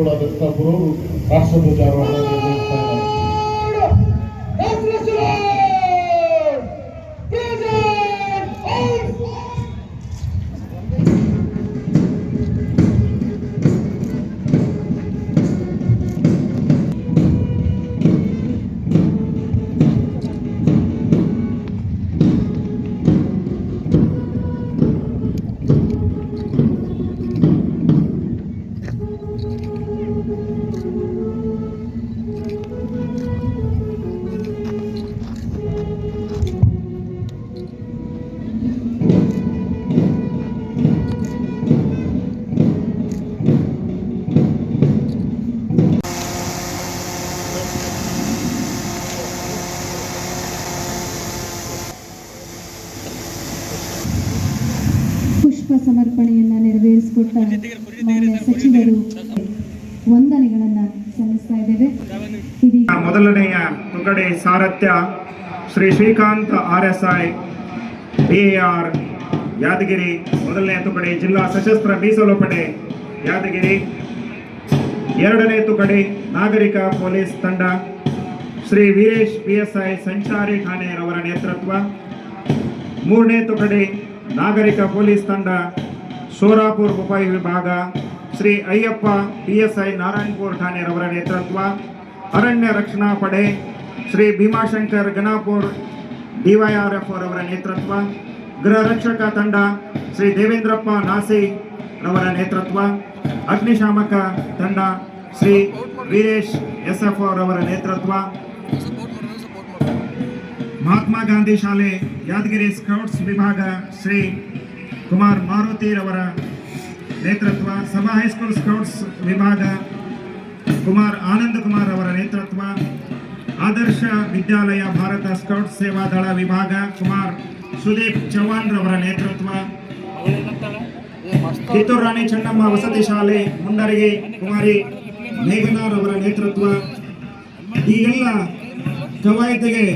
ದತ್ತಾಪುರವರು ರಾಷ್ಟ್ರಧ್ವಜಾರೋಹಣ ನಿರ್ವಹಿಸ್ತಾ ಪುಷ್ಪ ಸಮರ್ಪಣೆಯನ್ನು ನೆರವೇರಿಸಿಕೊಟ್ಟ ಮಾನ್ಯ ಸಚಿವರು ವಂದನೆಗಳನ್ನು ಸಲ್ಲಿಸ್ತಾ ಇದ್ದೇವೆ. ಮೊದಲನೆಯ ತುಕಡೆ ಸಾರಥ್ಯ ಶ್ರೀ ಶ್ರೀಕಾಂತ್ RSI DAR ಯಾದಗಿರಿ. ಮೊದಲನೇ ತುಕಡೆ ಜಿಲ್ಲಾ ಸಶಸ್ತ್ರ ಮೀಸಲು ಪಡೆ ಯಾದಗಿರಿ. ಎರಡನೇ ತುಕಡೆ ನಾಗರಿಕ ಪೊಲೀಸ್ ತಂಡ ಶ್ರೀ ವೀರೇಶ್ PSI ಸಂಚಾರಿ ಠಾಣೆಯವರ ನೇತೃತ್ವ. ಮೂರನೇ ತುಕಡೆ ನಾಗರಿಕ ಪೊಲೀಸ್ ತಂಡ ಶೋರಾಪುರ್ ಉಪಾಯಿ ವಿಭಾಗ ಶ್ರೀ ಅಯ್ಯಪ್ಪ PSI ನಾರಾಯಣಪುರ ಠಾಣೆಯವರ ನೇತೃತ್ವ. ಅರಣ್ಯ ರಕ್ಷಣಾ ಪಡೆ ಶ್ರೀ ಭೀಮಾಶಂಕರ್ ಗಣಾಪುರ್ DYRF ಅವರ ನೇತೃತ್ವ. ಗೃಹ ರಕ್ಷಕ ತಂಡ ಶ್ರೀ ದೇವೇಂದ್ರಪ್ಪ ನಾಸಿ ರವರ ನೇತೃತ್ವ. ಅಗ್ನಿಶಾಮಕ ತಂಡ ಶ್ರೀ ವೀರೇಶ್ SF ಅವರ ನೇತೃತ್ವ. ಮಹಾತ್ಮ ಗಾಂಧಿ ಶಾಲೆ ಯಾದಗಿರಿ ಸ್ಕೌಟ್ಸ್ ವಿಭಾಗ ಶ್ರೀ ಕುಮಾರ್ ಮಾರುತಿ ರವರ ನೇತೃತ್ವ. ಸಭಾ ಹೈಸ್ಕೂಲ್ ಸ್ಕೌಟ್ಸ್ ವಿಭಾಗ ಕುಮಾರ್ ಆನಂದ್ ಕುಮಾರ್ ಅವರ ನೇತೃತ್ವ. ಆದರ್ಶ ವಿದ್ಯಾಲಯ ಭಾರತ ಸ್ಕೌಟ್ ಸೇವಾ ದಳ ವಿಭಾಗ ಕುಮಾರ್ ಸುದೀಪ್ ಚೌಹಾಣ್ ರವರ ನೇತೃತ್ವ. ಕಿತ್ತೂರು ರಾಣಿ ಚೆನ್ನಮ್ಮ ವಸತಿ ಶಾಲೆ ಮುಂಡರಗಿ ಕುಮಾರಿ ಮೇಘನಾ ರವರ ನೇತೃತ್ವ. ಈ ಎಲ್ಲ ಕವಾಯತಿಗೆ